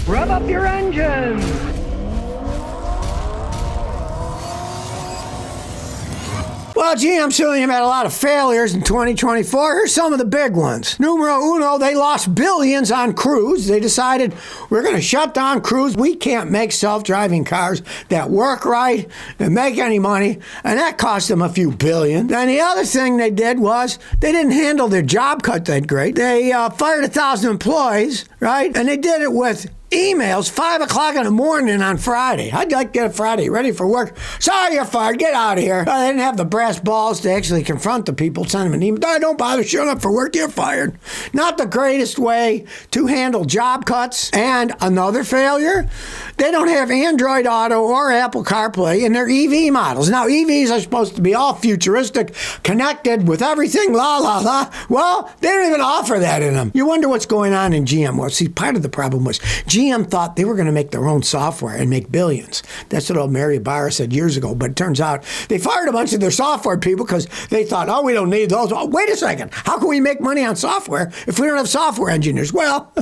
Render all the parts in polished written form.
Rev up your engines! Well, GM certainly have had a lot of failures in 2024. Here's some of the big ones. Numero uno, they lost billions on Cruze. They decided we're going to shut down Cruze. We can't make self-driving cars that work right and make any money, and that cost them a few billion. Then the other thing they did was they didn't handle their job cut that great. They fired 1,000 employees, right? And they did it with emails 5 o'clock in the morning on Friday. I'd like to get a Friday ready for work. Sorry, you're fired. Get out of here. They didn't have the brass balls to actually confront the people, send them an email. Don't bother showing up for work. You're fired. Not the greatest way to handle job cuts. And another failure, they don't have Android Auto or Apple CarPlay in their EV models. Now, EVs are supposed to be all futuristic, connected with everything, la, la, la. Well, they don't even offer that in them. You wonder what's going on in GM. Well, see, part of the problem was GM thought they were going to make their own software and make billions. That's what old Mary Barra said years ago. But it turns out they fired a bunch of their software people because they thought, oh, we don't need those. Oh, wait a second. How can we make money on software if we don't have software engineers? Well,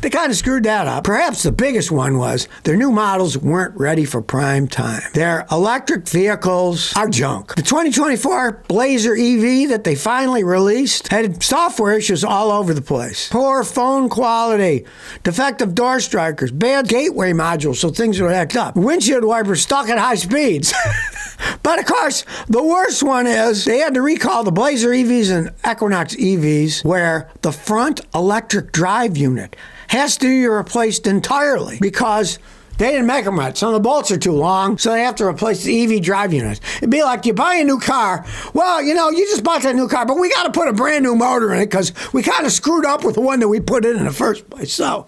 they kind of screwed that up. Perhaps the biggest one was their new models weren't ready for prime time. Their electric vehicles are junk. The 2024 Blazer EV that they finally released had software issues all over the place. Poor phone quality, defective door strikers, bad gateway modules so things would act up, windshield wipers stuck at high speeds. But of course, the worst one is they had to recall the Blazer EVs and Equinox EVs where the front electric drive unit has to be replaced entirely because they didn't make them right. Some of the bolts are too long, so they have to replace the EV drive unit. It'd be like you buy a new car. Well, you just bought that new car, but we got to put a brand new motor in it because we kind of screwed up with the one that we put in the first place. So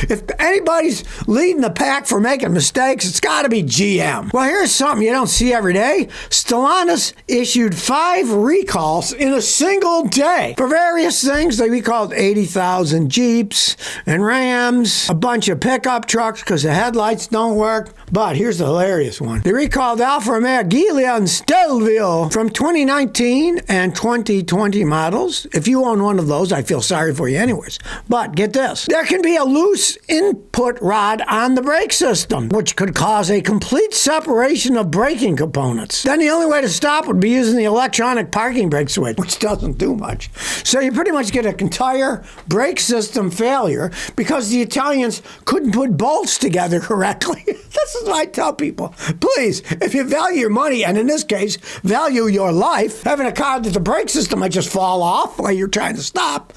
if anybody's leading the pack for making mistakes, it's got to be GM. Well, here's something you don't see every day. Stellantis issued 5 recalls in a single day for various things. They recalled 80,000 Jeeps and Rams, a bunch of pickup trucks because the headlights don't work. But here's the hilarious one. They recalled Alfa Romeo Giulia and Stelvio from 2019 and 2020 models. If you own one of those, I feel sorry for you anyways. But get this. There can be a loose input rod on the brake system, which could cause a complete separation of braking components. Then the only way to stop would be using the electronic parking brake switch, which doesn't do much. So you pretty much get an entire brake system failure because the Italians couldn't put bolts together correctly. This is what I tell people. Please, if you value your money, and in this case, value your life, having a car that the brake system might just fall off while you're trying to stop,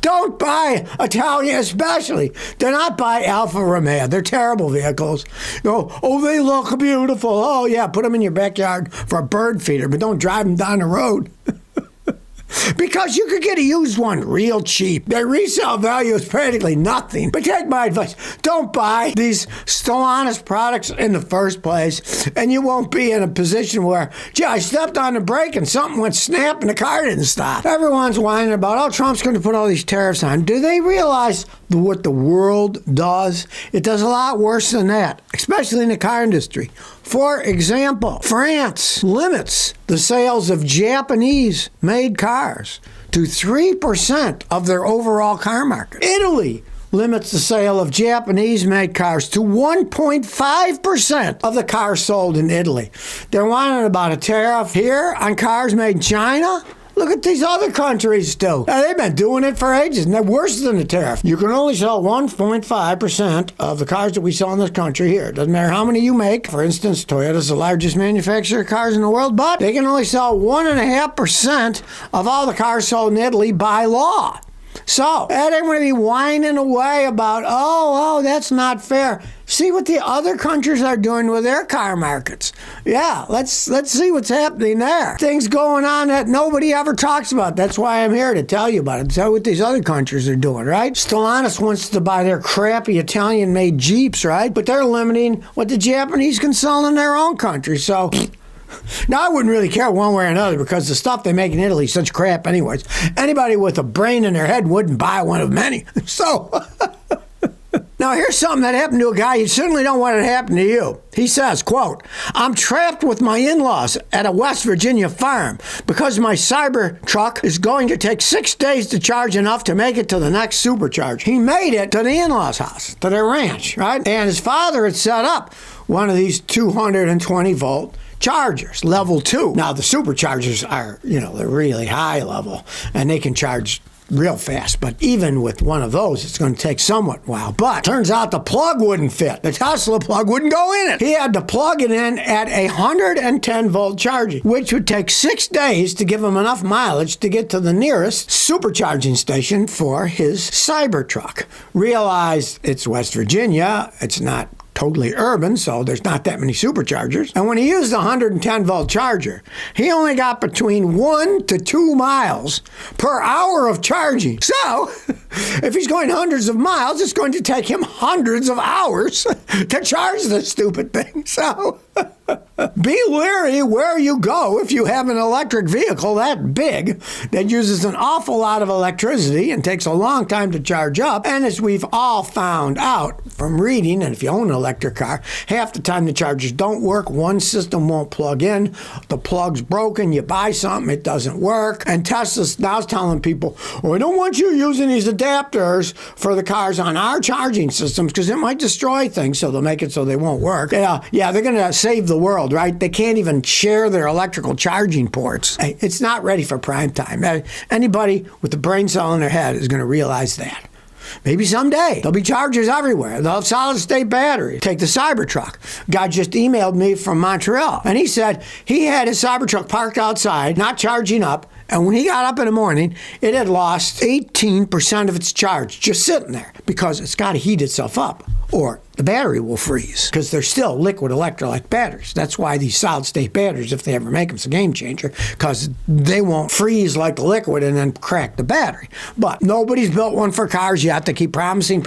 don't buy Italian especially. Do not buy Alfa Romeo. They're terrible vehicles. Oh, they look beautiful. Oh, yeah, put them in your backyard for a bird feeder, but don't drive them down the road. Because you could get a used one real cheap. Their resale value is practically nothing. But take my advice. Don't buy these Stellantis products in the first place, and you won't be in a position where, gee, I stepped on the brake and something went snap and the car didn't stop. Everyone's whining about, oh, Trump's going to put all these tariffs on. Do they realize what the world does? It does a lot worse than that, especially in the car industry. For example, France limits the sales of Japanese-made cars to 3% of their overall car market. Italy limits the sale of Japanese-made cars to 1.5% of the cars sold in Italy. They're whining about a tariff here on cars made in China. Look at these other countries do. They've been doing it for ages, and they're worse than the tariff. You can only sell 1.5% of the cars that we sell in this country here. It doesn't matter how many you make. For instance, Toyota's the largest manufacturer of cars in the world, but they can only sell 1.5% of all the cars sold in Italy by law. So, they ain't going to be whining away about, oh, that's not fair. See what the other countries are doing with their car markets. Yeah, let's see what's happening there. Things going on that nobody ever talks about. That's why I'm here to tell you about it. Tell what these other countries are doing, right? Stellantis wants to buy their crappy Italian-made Jeeps, right? But they're limiting what the Japanese can sell in their own country, so... Now, I wouldn't really care one way or another because the stuff they make in Italy is such crap anyways. Anybody with a brain in their head wouldn't buy one of them any. So... Now, here's something that happened to a guy you certainly don't want it to happen to you. He says, quote, I'm trapped with my in-laws at a West Virginia farm because my Cybertruck is going to take 6 days to charge enough to make it to the next supercharge. He made it to the in-laws' house, to their ranch, right? And his father had set up one of these 220-volt chargers, level 2. Now, the superchargers are, they're really high level, and they can charge real fast, but even with one of those, it's going to take somewhat while. But turns out the plug wouldn't fit. The Tesla plug wouldn't go in it. He had to plug it in at 110-volt charging, which would take 6 days to give him enough mileage to get to the nearest supercharging station for his Cybertruck. Realized it's West Virginia. It's not totally urban, so there's not that many superchargers. And when he used the 110-volt charger, he only got between 1 to 2 miles per hour of charging. So, if he's going hundreds of miles, it's going to take him hundreds of hours to charge this stupid thing. So, be leery where you go if you have an electric vehicle that big that uses an awful lot of electricity and takes a long time to charge up. And as we've all found out from reading, and if you own an electric car, half the time the chargers don't work. One system won't plug in. The plug's broken. You buy something, it doesn't work. And Tesla's now telling people, we don't want you using these adapters for the cars on our charging systems because it might destroy things, so they'll make it so they won't work. Yeah, they're going to save the world, right? They can't even share their electrical charging ports. Hey, it's not ready for prime time. Anybody with a brain cell in their head is going to realize that. Maybe someday there'll be chargers everywhere. They'll have solid-state batteries. Take the Cybertruck. Guy just emailed me from Montreal, and he said he had his Cybertruck parked outside, not charging up, and when he got up in the morning, it had lost 18% of its charge just sitting there because it's got to heat itself up, or the battery will freeze because they're still liquid electrolyte batteries. That's why these solid-state batteries, if they ever make them, it's a game changer because they won't freeze like the liquid and then crack the battery. But nobody's built one for cars yet. They keep promising,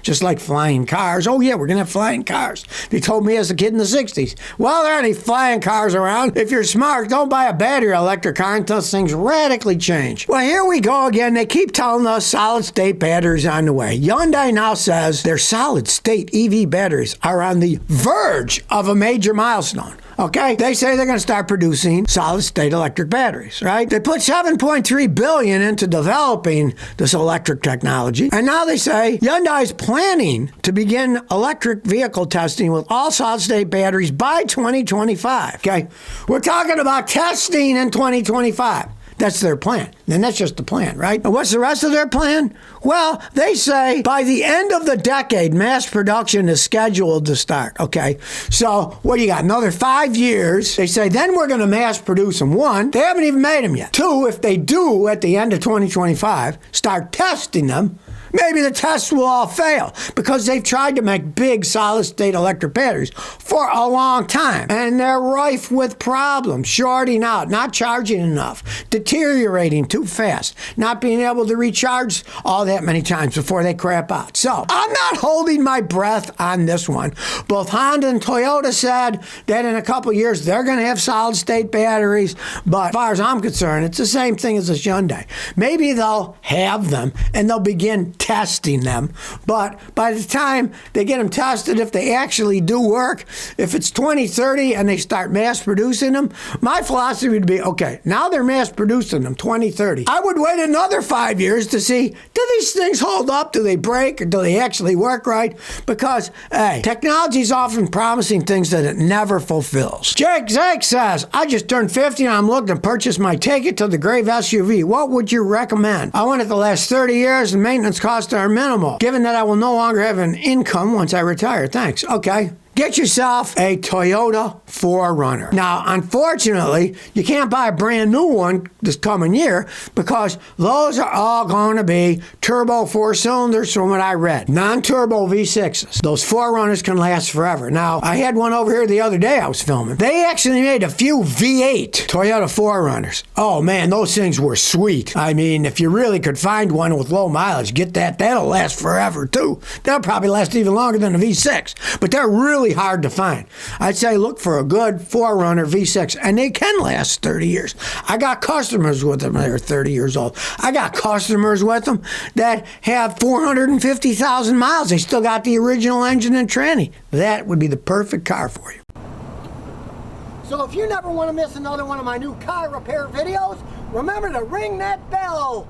just like flying cars. Oh, yeah, we're going to have flying cars. They told me as a kid in the 60s, well, there aren't any flying cars around. If you're smart, don't buy a battery electric car until things radically change. Well, here we go again. They keep telling us solid-state batteries on the way. Hyundai now says their solid-state EV batteries are on the verge of a major milestone. Okay? They say they're going to start producing solid-state electric batteries, right? They put $7.3 billion into developing this electric technology, and now they say Hyundai's planning to begin electric vehicle testing with all solid-state batteries by 2025. Okay? We're talking about testing in 2025. That's their plan. And that's just the plan, right? And what's the rest of their plan? Well, they say by the end of the decade, mass production is scheduled to start. Okay, so what do you got? Another 5 years. They say then we're going to mass produce them. 1, they haven't even made them yet. 2, if they do at the end of 2025, start testing them, maybe the tests will all fail because they've tried to make big solid-state electric batteries for a long time. And they're rife with problems, shorting out, not charging enough, deteriorating too fast, not being able to recharge all that many times before they crap out. So I'm not holding my breath on this one. Both Honda and Toyota said that in a couple years they're going to have solid-state batteries, but as far as I'm concerned, it's the same thing as this Hyundai. Maybe they'll have them and they'll begin testing them, but by the time they get them tested, if they actually do work, if it's 2030 and they start mass producing them, my philosophy would be, okay, now they're mass producing them 2030. I would wait another 5 years to see, do these things hold up? Do they break? Or do they actually work right? Because, hey, technology is often promising things that it never fulfills. Jake Zake says, I just turned 50 and I'm looking to purchase my Take It to the Grave SUV. What would you recommend? I want it to last 30 years and maintenance costs are minimal, given that I will no longer have an income once I retire. Thanks. Okay. Get yourself a Toyota 4Runner. Now, unfortunately, you can't buy a brand new one this coming year because those are all going to be turbo 4-cylinders from what I read. Non-turbo V6s. Those 4Runners can last forever. Now, I had one over here the other day I was filming. They actually made a few V8 Toyota 4Runners. Oh, man, those things were sweet. I mean, if you really could find one with low mileage, get that. That'll last forever, too. That'll probably last even longer than a V6. But they're really really hard to find. I'd say look for a good 4Runner V6, and they can last 30 years. I got customers with them that are 30 years old. I got customers with them that have 450,000 miles. They still got the original engine and tranny. That would be the perfect car for you. So if you never want to miss another one of my new car repair videos, remember to ring that bell.